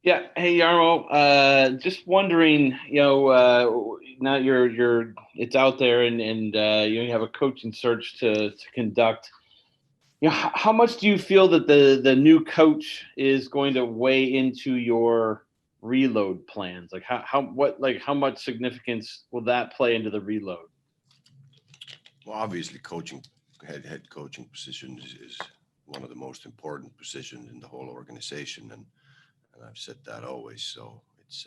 Yeah. Hey, Yarmo. Just wondering, now you're it's out there, and you have a coaching search to conduct. How much do you feel that the new coach is going to weigh into your reload plans? Like how much significance will that play into the reload? Well, obviously, head coaching position is one of the most important positions in the whole organization, and I've said that always. So it's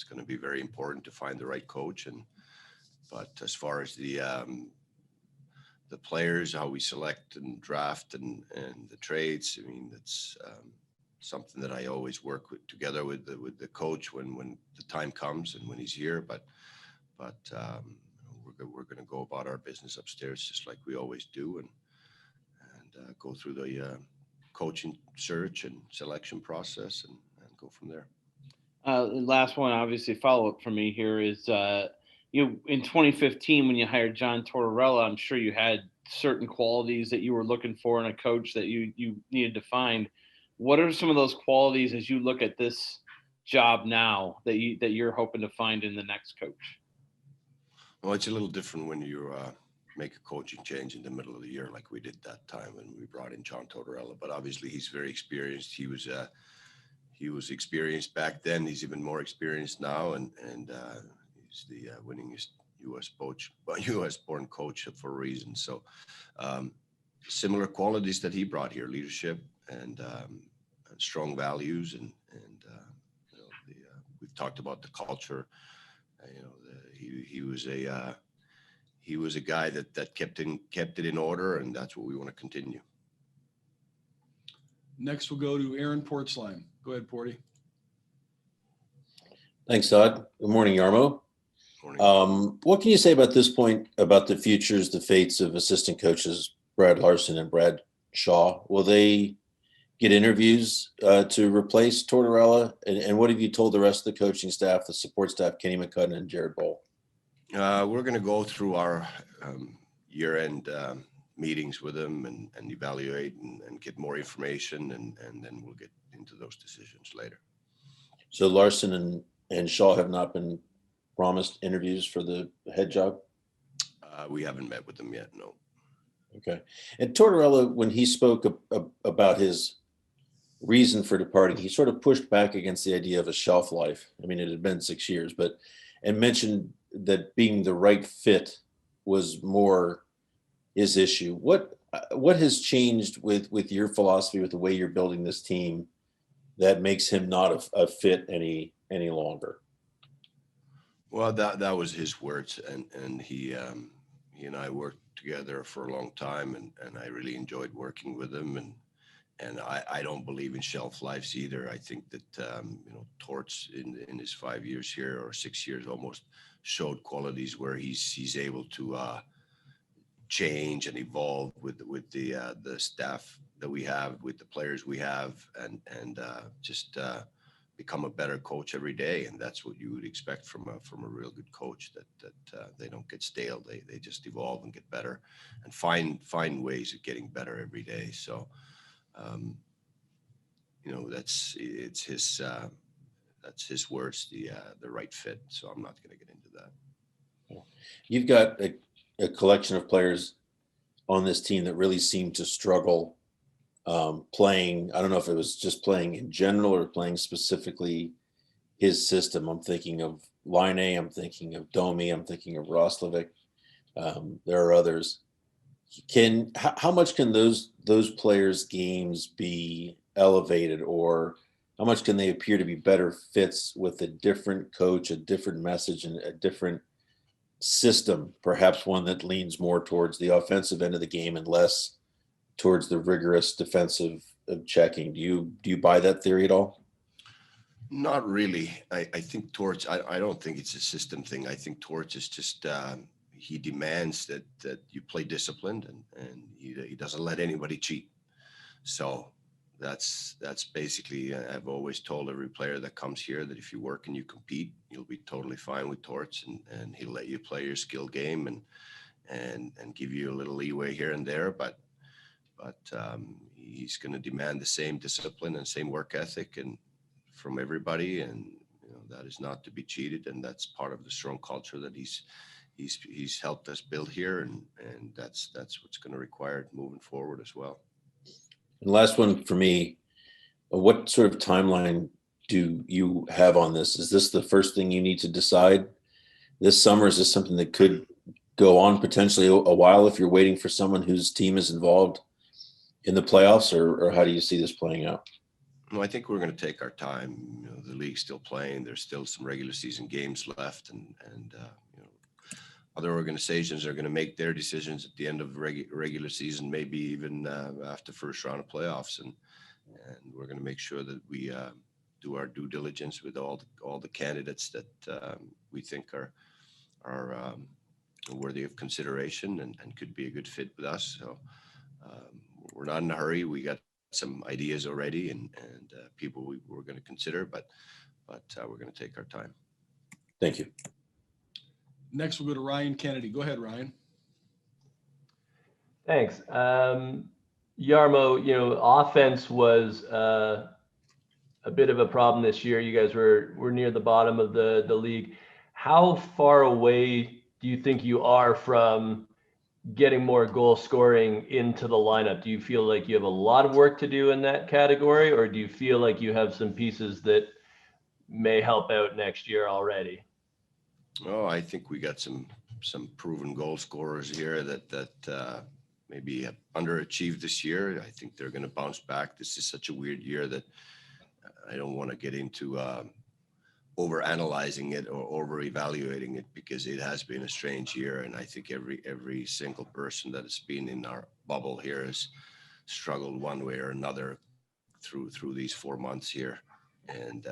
going to be very important to find the right coach. And but as far as the players, how we select and draft and the trades, I mean that's something that I always work with together with the coach when the time comes and when he's here. But we're going to go about our business upstairs just like we always do, and go through the coaching search and selection process and go from there. Last one, obviously, follow up for me here is you in 2015 when you hired John Tortorella. I'm sure you had certain qualities that you were looking for in a coach that you needed to find. What are some of those qualities as you look at this job now that you're hoping to find in the next coach? Well, it's a little different when you make a coaching change in the middle of the year, like we did that time when we brought in John Tortorella. But obviously, he's very experienced. He was experienced back then. He's even more experienced now, and he's the winningest U.S. coach, U.S. born coach for a reason. So, um, similar qualities that he brought here: leadership and strong values, and we've talked about the culture. He was a he was a guy that kept it in order, and that's what we want to continue. Next, we'll go to Aaron Portzline. Go ahead, Porty. Thanks, Todd. Good morning, Yarmo. Morning. What can you say about this point about the futures, the fates of assistant coaches Brad Larson and Brad Shaw? Will they get interviews to replace Tortorella? And what have you told the rest of the coaching staff, the support staff, Kenny McCudden and Jared Bowl? We're going to go through our year-end meetings with them and evaluate and get more information, and then we'll get into those decisions later. So Larson and Shaw have not been promised interviews for the head job? We haven't met with them yet, no. Okay. And Tortorella, when he spoke about his reason for departing, he sort of pushed back against the idea of a shelf life. I mean, it had been 6 years, and mentioned that being the right fit was more his issue. What has changed with your philosophy, with the way you're building this team, that makes him not a fit any longer? Well, that was his words, and he and I worked together for a long time, and I really enjoyed working with him, and I don't believe in shelf lives either. I think that Torts in his 5 years here, or 6 years almost, showed qualities where he's able to change and evolve with the staff that we have, with the players we have, and just become a better coach every day. And that's what you would expect from a real good coach, that they don't get stale. They just evolve and get better, and find ways of getting better every day. So um, that's his words, the right fit. So I'm not going to get into that. You've got a collection of players on this team that really seem to struggle playing. I don't know if it was just playing in general or playing specifically his system. I'm thinking of Line A, I'm thinking of Domi, I'm thinking of Roslovic. There are others. How much can those players' games be elevated, or how much can they appear to be better fits with a different coach, a different message, and a different system, perhaps one that leans more towards the offensive end of the game and less towards the rigorous defensive of checking? Do you buy that theory at all? Not really. I think Torts. I don't think it's a system thing. I think Torts is just he demands that you play disciplined, and he doesn't let anybody cheat. So that's basically. I've always told every player that comes here that if you work and you compete, you'll be totally fine with Torts, and he'll let you play your skill game and give you a little leeway here and there, but he's going to demand the same discipline and same work ethic and from everybody, and that is not to be cheated, and that's part of the strong culture that he's helped us build here, and that's what's going to require moving forward as well. And last one for me, what sort of timeline do you have on this? Is this the first thing you need to decide this summer? Is this something that could go on potentially a while if you're waiting for someone whose team is involved in the playoffs, or how do you see this playing out? Well, I think we're going to take our time. The league's still playing. There's still some regular season games left, and other organizations are going to make their decisions at the end of regular season, maybe even after first round of playoffs, and we're going to make sure that we do our due diligence with all the candidates that we think are worthy of consideration and could be a good fit with us. So we're not in a hurry. We got some ideas already and people we're going to consider, but we're going to take our time. Thank you. Next, we'll go to Ryan Kennedy. Go ahead, Ryan. Thanks. Jarmo, offense was a bit of a problem this year. You guys were near the bottom of the league. How far away do you think you are from getting more goal scoring into the lineup? Do you feel like you have a lot of work to do in that category, or do you feel like you have some pieces that may help out next year already? Oh, I think we got some proven goal scorers here that maybe have underachieved this year. I think they're going to bounce back. This is such a weird year that I don't want to get into over analyzing it or over evaluating it, because it has been a strange year, and I think every single person that has been in our bubble here has struggled one way or another through these 4 months here, and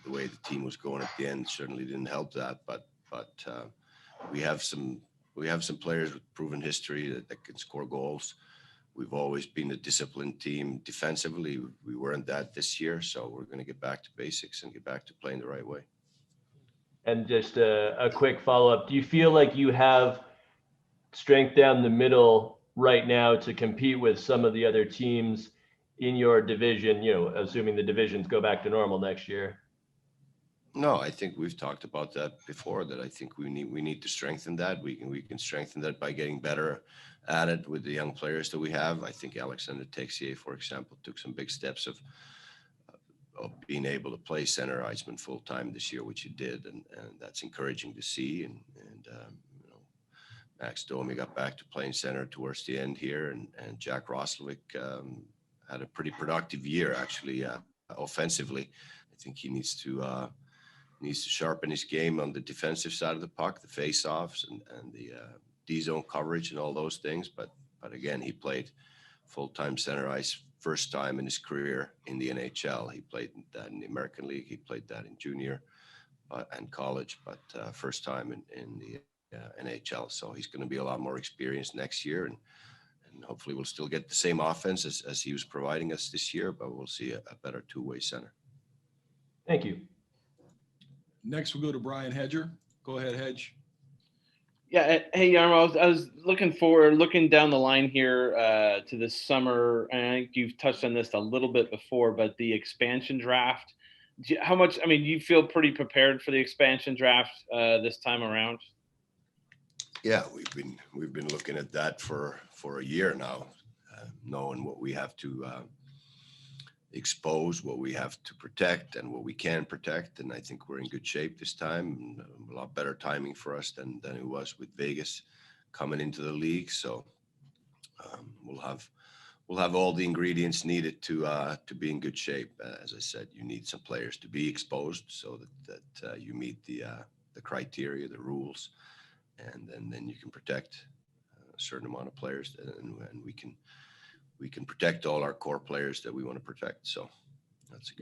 the way the team was going at the end certainly didn't help that. But we have some players with proven history that can score goals. We've always been a disciplined team defensively. We weren't that this year, so we're going to get back to basics and get back to playing the right way. And just a quick follow-up. Do you feel like you have strength down the middle right now to compete with some of the other teams in your division, assuming the divisions go back to normal next year? No, I think we've talked about that before, that I think we need to strengthen that. We can strengthen that by getting better at it with the young players that we have. I think Alexander Texier, for example, took some big steps of being able to play center iceman full time this year, which he did, and that's encouraging to see. And Max Domi got back to playing center towards the end here, and Jack Roslovic had a pretty productive year actually offensively. I think he needs to sharpen his game on the defensive side of the puck, the face-offs and the D-zone coverage and all those things. But again, he played full-time center ice first time in his career in the NHL. He played that in the American League. He played that in junior and college, but first time in the NHL. So he's going to be a lot more experienced next year, and hopefully we'll still get the same offense as he was providing us this year, but we'll see a better two-way center. Thank you. Next, we'll go to Brian Hedger. Go ahead, Hedge. Yeah. Hey, Jarmo, I was looking down the line here to this summer, and I think you've touched on this a little bit before, but the expansion draft. Do you feel pretty prepared for the expansion draft this time around? Yeah, we've been looking at that for a year now, knowing what we have to expose, what we have to protect, and what we can protect. And I think we're in good shape this time. A lot better timing for us than it was with Vegas coming into the league. So we'll have all the ingredients needed to be in good shape. As I said, you need some players to be exposed so that you meet the criteria, the rules, and then you can protect a certain amount of players, and we can protect all our core players that we want to protect. So that's a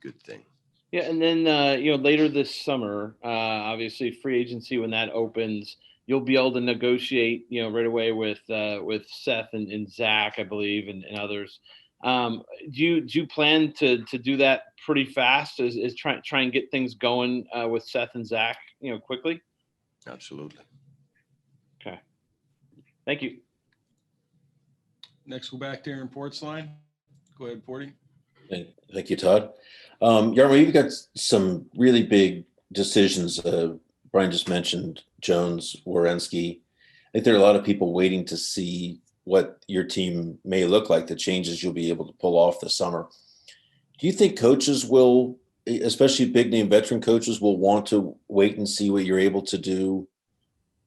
good thing. Yeah, and then later this summer, obviously free agency, when that opens, you'll be able to negotiate right away with Seth and Zach, I believe, and others. Do you plan to do that pretty fast? Is try and get things going with Seth and Zach quickly? Absolutely. Okay. Thank you. Next, go back to Aaron Portzline. Go ahead, Porty. Thank you, Todd. Jarmo, you've got some really big decisions. Brian just mentioned Jones, Werenski. I think there are a lot of people waiting to see what your team may look like, the changes you'll be able to pull off this summer. Do you think coaches will, especially big name veteran coaches, will want to wait and see what you're able to do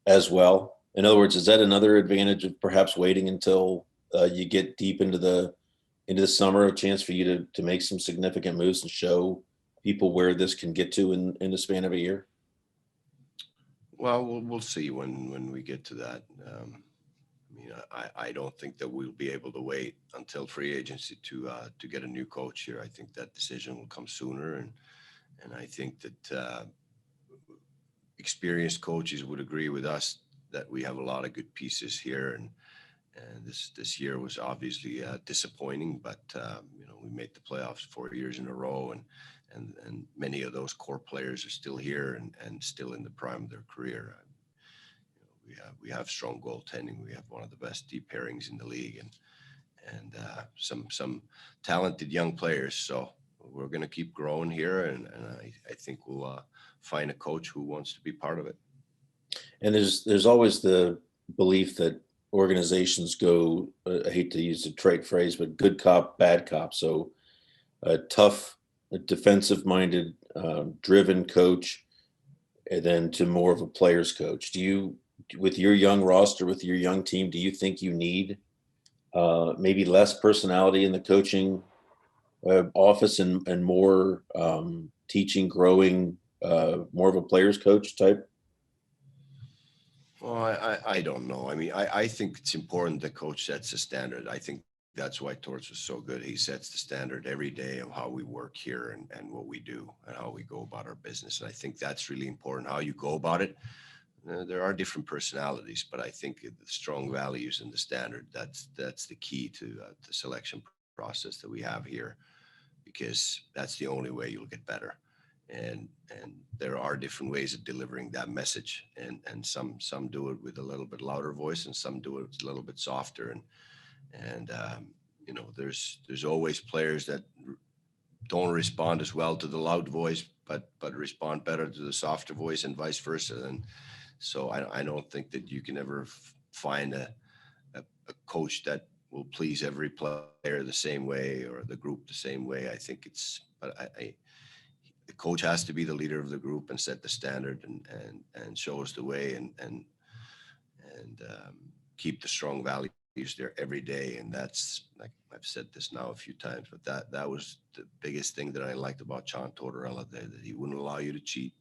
as well? In other words, is that another advantage of perhaps waiting until you get deep into the summer, a chance for you to make some significant moves and show people where this can get to in the span of a year? Well, we'll see when we get to that. I don't think that we'll be able to wait until free agency to get a new coach here. I think that decision will come sooner, and I think that experienced coaches would agree with us that we have a lot of good pieces here, and this year was obviously disappointing, but we made the playoffs 4 years in a row, and many of those core players are still here and still in the prime of their career. We have strong goaltending. We have one of the best deep pairings in the league, and some talented young players. So we're going to keep growing here, and I think we'll find a coach who wants to be part of it. And there's always the belief that organizations go, I hate to use a trite phrase, but good cop, bad cop. So a tough, defensive minded, driven coach, and then to more of a player's coach. Do you, with your young roster, with your young team, do you think you need maybe less personality in the coaching office and more teaching, growing, more of a player's coach type? Well, I don't know. I mean, I think it's important the coach sets a standard. I think that's why Torts was so good. He sets the standard every day of how we work here and what we do and how we go about our business. And I think that's really important, how you go about it. There are different personalities, but I think the strong values and the standard, that's the key to the selection process that we have here, because that's the only way you'll get better. And there are different ways of delivering that message, and some do it with a little bit louder voice, and some do it a little bit softer. And there's always players that don't respond as well to the loud voice, but respond better to the softer voice, and vice versa. And so I don't think that you can ever find a coach that will please every player the same way or the group the same way. I think the coach has to be the leader of the group and set the standard and show us the way and keep the strong values there every day. And that's, like I've said this now a few times, but that was the biggest thing that I liked about John Tortorella, that he wouldn't allow you to cheat,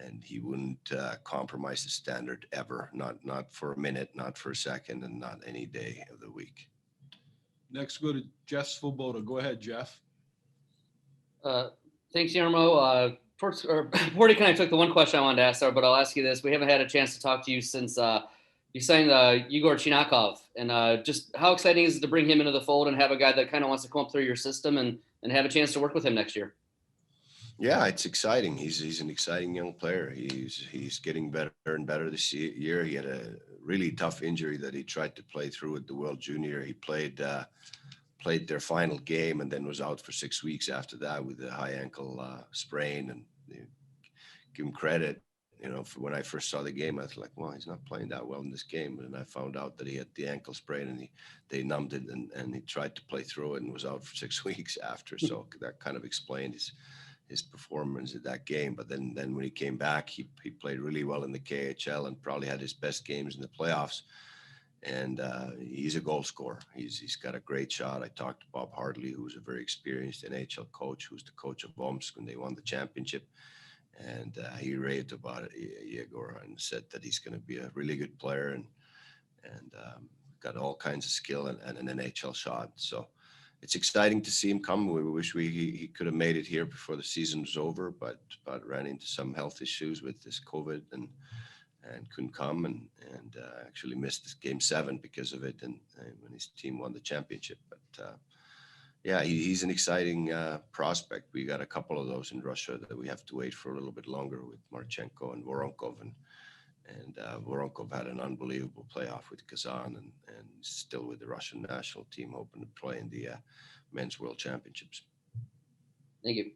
and he wouldn't compromise the standard ever, not for a minute, not for a second, and not any day of the week. Next, go to Jeff Svoboda. Go ahead, Jeff. Thanks, Ayormo. Porty kind of took the one question I wanted to ask there, but I'll ask you this. We haven't had a chance to talk to you since you signed Igor Chinakov. And just how exciting is it to bring him into the fold and have a guy that kind of wants to come up through your system and have a chance to work with him next year? Yeah, it's exciting. He's an exciting young player. He's getting better and better this year. He had a really tough injury that he tried to play through at the World Junior. He played their final game and then was out for 6 weeks after that with a high ankle sprain. And give him credit, for when I first saw the game, I was like, well, he's not playing that well in this game. And I found out that he had the ankle sprain, and they numbed it, and he tried to play through it and was out for 6 weeks after. So that kind of explained his performance in that game. But then when he came back, he played really well in the KHL and probably had his best games in the playoffs. And he's a goal scorer. He's got a great shot. I talked to Bob Hartley, who's a very experienced NHL coach, who's the coach of Omsk when they won the championship. And he raved about it, Igor, and said that he's going to be a really good player and got all kinds of skill and an NHL shot. So it's exciting to see him come. We wish he could have made it here before the season was over, but ran into some health issues with this COVID and couldn't come and actually missed this game 7 because of it, and when his team won the championship. But yeah, he's an exciting prospect. We got a couple of those in Russia that we have to wait for a little bit longer with Marchenko and Voronkov, and Voronkov had an unbelievable playoff with Kazan and still with the Russian national team, hoping to play in the men's world championships. Thank you.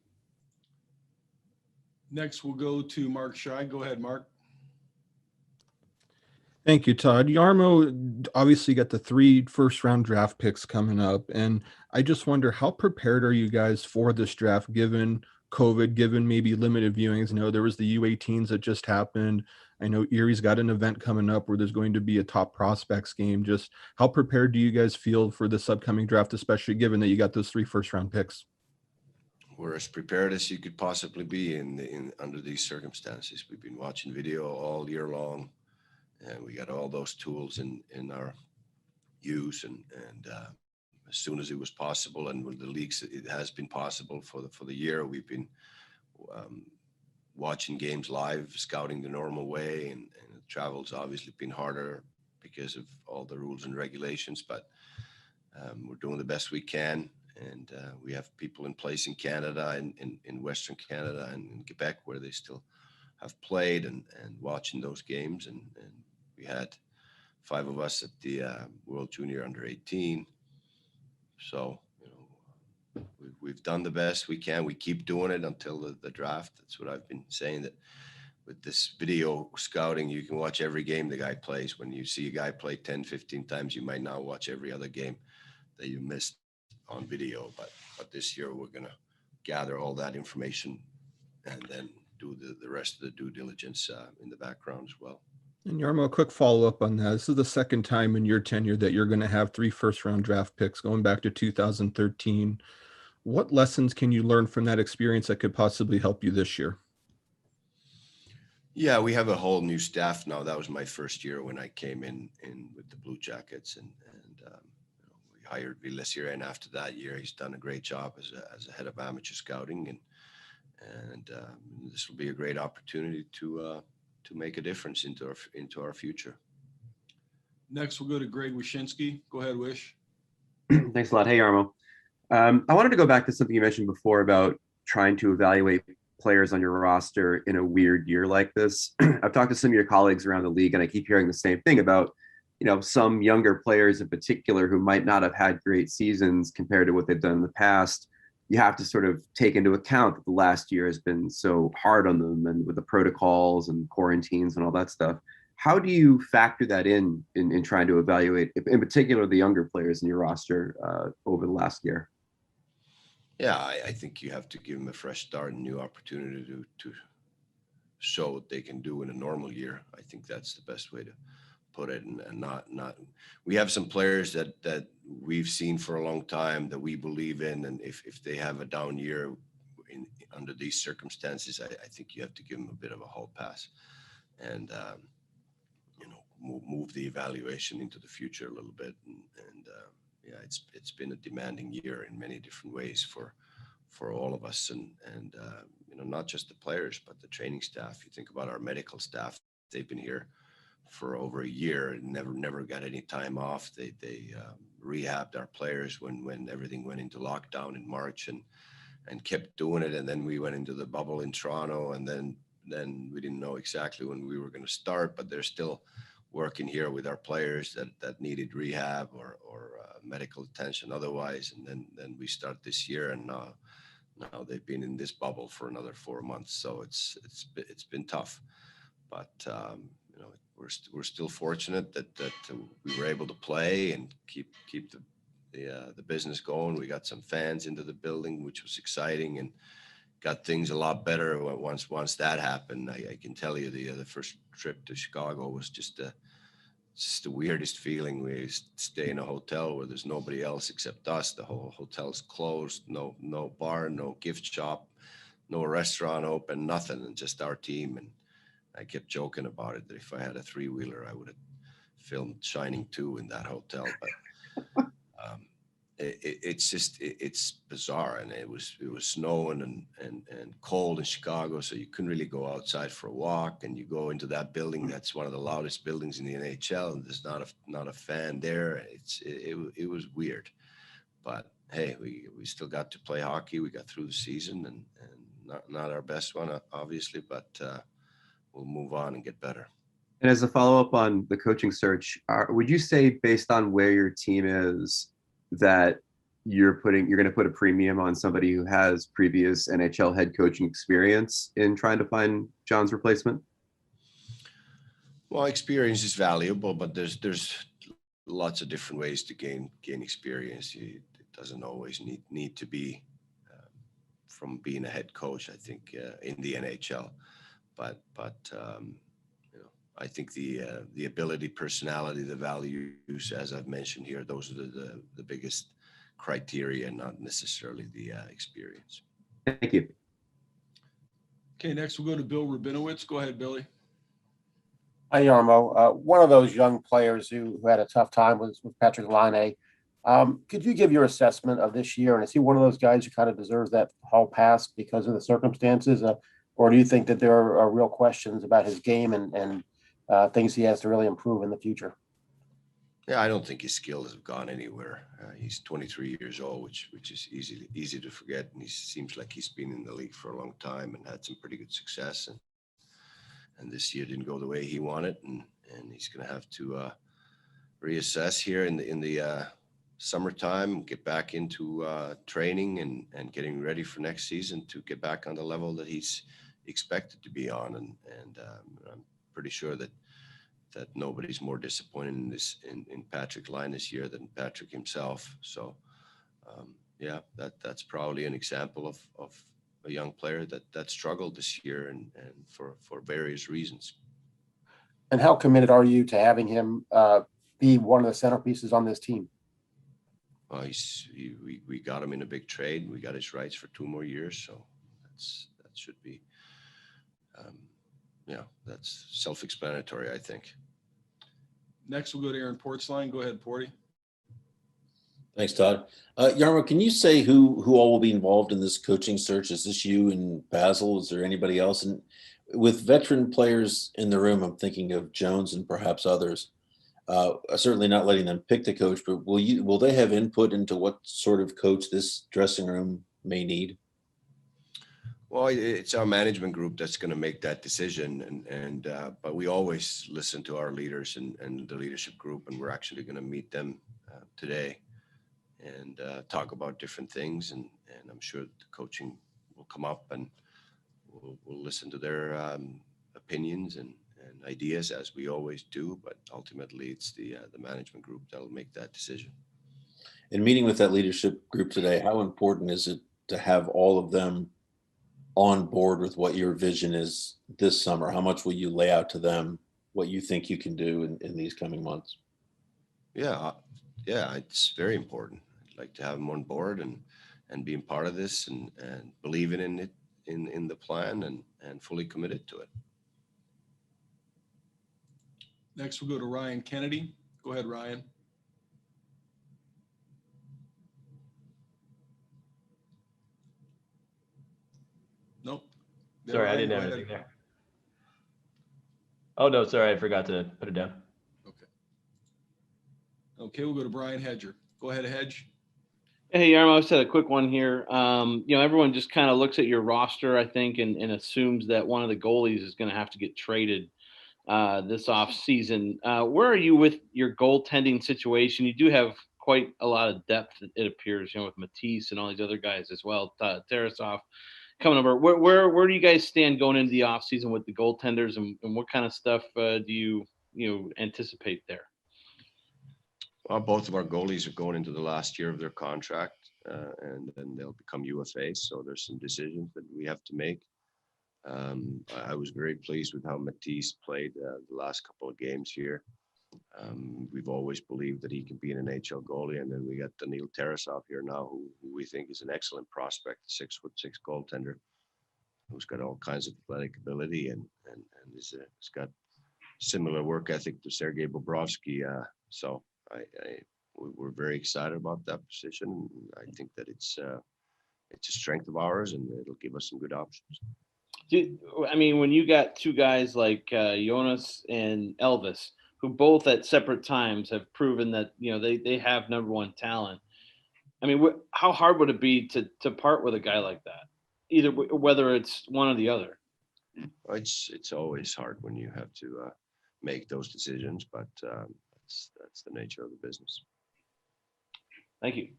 Next, we'll go to Mark Scheid. Go ahead, Mark. Thank you, Todd. Jarmo obviously got the 3 first-round draft picks coming up, and I just wonder, how prepared are you guys for this draft, given COVID, given maybe limited viewings? I know there was the U18s that just happened. I know Erie's got an event coming up where there's going to be a top prospects game. Just how prepared do you guys feel for this upcoming draft, especially given that you got those 3 first-round picks? We're as prepared as you could possibly be in under these circumstances. We've been watching video all year long, and we got all those tools in our use. And as soon as it was possible, and with the leagues, it has been possible for the year. We've been watching games live, scouting the normal way, and travel's obviously been harder because of all the rules and regulations. But we're doing the best we can. And we have people in place in Canada, in Western Canada and in Quebec, where they still have played and watching those games. And we had 5 of us at the World Junior Under 18. So, we've done the best we can. We keep doing it until the draft. That's what I've been saying, that with this video scouting, you can watch every game the guy plays. When you see a guy play 10, 15 times, you might not watch every other game that you missed on video, but this year we're going to gather all that information and then do the rest of the due diligence in the background as well. And Jarmo, a quick follow-up on that. This is the second time in your tenure that you're going to have 3 first-round draft picks, going back to 2013. What lessons can you learn from that experience that could possibly help you this year? Yeah, we have a whole new staff now. That was my first year when I came in with the Blue Jackets, and we hired Villes here, and after that year, he's done a great job as a head of amateur scouting, and this will be a great opportunity to make a difference into our future. Next, we'll go to Greg Wyshynski. Go ahead, Wish. Thanks a lot. Hey, Jarmo. I wanted to go back to something you mentioned before about trying to evaluate players on your roster in a weird year like this. I've talked to some of your colleagues around the league, and I keep hearing the same thing about, some younger players in particular who might not have had great seasons compared to what they've done in the past. You have to sort of take into account that the last year has been so hard on them, and with the protocols and quarantines and all that stuff. How do you factor that in trying to evaluate, in particular, the younger players in your roster over the last year? Yeah, I think you have to give them a fresh start and new opportunity to show what they can do in a normal year. I think that's the best way to put it, and not we have some players that we've seen for a long time that we believe in, and if they have a down year under these circumstances, I think you have to give them a bit of a hall pass, and move the evaluation into the future a little bit, and yeah, it's been a demanding year in many different ways for all of us, and not just the players but the training staff. You think about our medical staff; they've been here for over a year and never got any time off. They rehabbed our players when everything went into lockdown in March, and kept doing it. And then we went into the bubble in Toronto, and then we didn't know exactly when we were going to start, but they're still working here with our players that needed rehab or medical attention otherwise. And then we start this year, and now they've been in this bubble for another 4 months. So it's been tough, but we're still fortunate that we were able to play and keep the business going. We got some fans into the building, which was exciting, and got things a lot better once that happened. I can tell you the first trip to Chicago was just the weirdest feeling. We stay in a hotel where there's nobody else except us. The whole hotel's closed, no bar, no gift shop, no restaurant open, nothing, and just our team. And I kept joking about it that if I had a 3-wheeler, I would have filmed Shining 2 in that hotel. But it's bizarre, and it was snowing and cold in Chicago, so you couldn't really go outside for a walk. And you go into that building that's one of the loudest buildings in the NHL, and there's not a fan there. It was weird, but hey, we still got to play hockey. We got through the season, and not our best one, obviously, but we'll move on and get better. And as a follow-up on the coaching search, would you say, based on where your team is, that you're going to put a premium on somebody who has previous NHL head coaching experience in trying to find John's replacement? Well, experience is valuable, but there's lots of different ways to gain experience. It doesn't always need to be from being a head coach, I think, in the NHL. But you know, I think the ability, personality, the values, as I've mentioned here, those are the biggest criteria, not necessarily the experience. Thank you. Okay, next we'll go to Bill Rabinowitz. Go ahead, Billy. Hi, Jarmo. One of those young players who had a tough time was Patrick Laine. Could you give your assessment of this year? And is he one of those guys who kind of deserves that hall pass because of the circumstances? Or do you think that there are real questions about his game and things he has to really improve in the future? Yeah, I don't think his skills have gone anywhere. He's 23 years old, which is easy to forget. And he seems like he's been in the league for a long time and had some pretty good success. And this year didn't go the way he wanted, and he's going to have to reassess here in the summertime, get back into training and getting ready for next season to get back on the level that he's expected to be on. And I'm pretty sure that nobody's more disappointed in Patrick Laine this year than Patrick himself. So yeah, that's probably an example of a young player that struggled this year and for various reasons. And how committed are you to having him be one of the centerpieces on this team? Well, we got him in a big trade. We got his rights for 2 more years, so that should be, yeah, that's self-explanatory, I think. Next we'll go to Aaron Portzline. Go ahead, Porty. Thanks, Todd. Jarmo, can you say who all will be involved in this coaching search? Is this you and Basil? Is there anybody else? And with veteran players in the room, I'm thinking of Jones and perhaps others. Certainly not letting them pick the coach, but will they have input into what sort of coach this dressing room may need? Well, it's our management group that's going to make that decision, but we always listen to our leaders and the leadership group, and we're actually going to meet them today and talk about different things, and I'm sure the coaching will come up, and we'll listen to their opinions and ideas as we always do. But ultimately, it's the management group that'll make that decision. In meeting with that leadership group today, how important is it to have all of them on board with what your vision is this summer? How much will you lay out to them what you think you can do in these coming months? Yeah, it's very important. I'd like to have them on board and being part of this and believing in it, in the plan and fully committed to it. Next we'll go to Ryan Kennedy. Go ahead, Ryan. Nope. Sorry, Ryan, I didn't go have ahead. anything there. Oh, no, sorry, I forgot to put it down. Okay, we'll go to Brian Hedger. Go ahead, Hedge. Hey, Yarmo, I just had a quick one here. Everyone just kind of looks at your roster, I think, and assumes that one of the goalies is going to have to get traded this off season. Where are you with your goaltending situation? You do have quite a lot of depth, it appears, with Matisse and all these other guys as well. Tarasov coming over. Where do you guys stand going into the off season with the goaltenders, and what kind of stuff do you anticipate there? Well, both of our goalies are going into the last year of their contract, and then they'll become UFAs. So there's some decisions that we have to make. I was very pleased with how Matisse played the last couple of games here. We've always believed that he can be an NHL goalie, and then we got Daniil Tarasov here now, who we think is an excellent prospect, 6'6" goaltender, who's got all kinds of athletic ability and he's got similar work ethic to Sergei Bobrovsky. So we're very excited about that position. I think that it's a strength of ours, and it'll give us some good options. When you got two guys like Jonas and Elvis, who both at separate times have proven that they have number one talent. How hard would it be to part with a guy like that, either whether it's one or the other? It's always hard when you have to make those decisions, but that's the nature of the business. Thank you.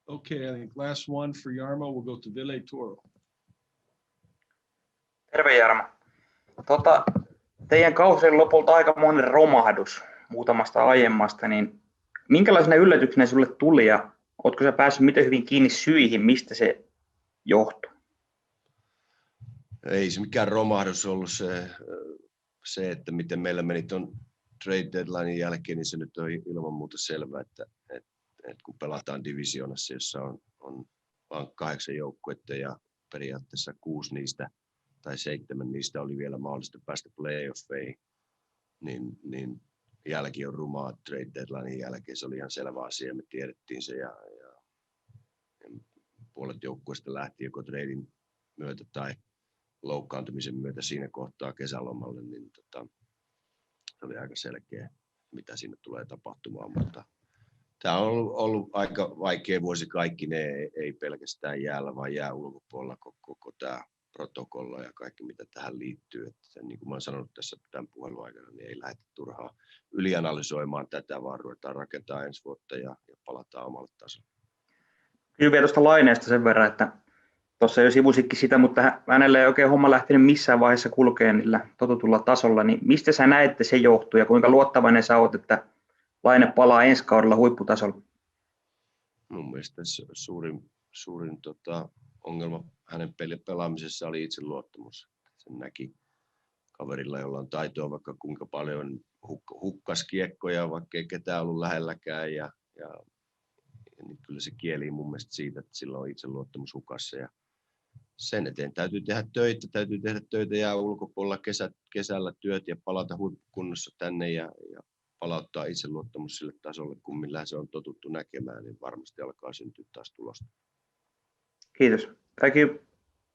Okay, I think last one for Jarmo. We'll go to Ville Toro. Terve Jarmo. Teidän kausi oli lopulta aikamoinen romahdus muutamasta aiemmasta, niin minkälaisena yllätyksenä sulle tuli ja ootko sä päässyt miten hyvin kiinni syihin, mistä se johtuu? Ei se mikään romahdus ollut se, että miten meillä meni tuon trade deadlinein jälkeen, niin se nyt on ilman muuta selvää, että kun pelataan divisioonassa, jossa on vain 8 joukkuetta ja periaatteessa 6 niistä tai 7 niistä oli vielä mahdollista päästä playoffeihin, niin jälki on rumaa trade deadlinein jälkeen. Se oli ihan selvä asia, me tiedettiin se ja puolet joukkueesta lähti joko tradein myötä tai loukkaantumisen myötä siinä kohtaa kesälomalle, niin se oli aika selkeä, mitä siinä tulee tapahtumaan, mutta tämä on ollut aika vaikea vuosi kaikkineen, ei pelkästään jäällä, vaan jää ulkopuolella koko tämä protokolla ja kaikki, mitä tähän liittyy. Että niin kuin mä olen sanonut tässä tämän puhelun aikana, niin ei lähdetä turhaan ylianalysoimaan tätä, vaan ruvetaan rakentamaan ensi vuotta ja palataan omalle tasolle. Kysyn vielä tuosta Laineesta sen verran, että tuossa jo sivusitkin sitä, mutta hänellä ei oikein homma lähtenyt missään vaiheessa kulkeen niillä totutulla tasolla, niin mistä sä näet, että se johtuu ja kuinka luottavainen sä oot, että Laine palaa ensi kaudella huipputasolla? Mun mielestä suurin ongelma hänen pelaamisessa oli itseluottamus. Sen näki kaverilla, jolla on taitoa vaikka kuinka paljon, hukkas kiekkoja, vaikka ei ketään ollut lähelläkään. Ja niin kyllä se kieli mun mielestä siitä, että sillä on itseluottamus hukassa. Ja sen eteen täytyy tehdä töitä ja ulkopuolella kesällä työt ja palata huippukunnossa tänne ja palauttaa itseluottamus sille tasolle, kun millä se on totuttu näkemään, niin varmasti alkaa syntyä taas tulosta. Kiitos. Thank you.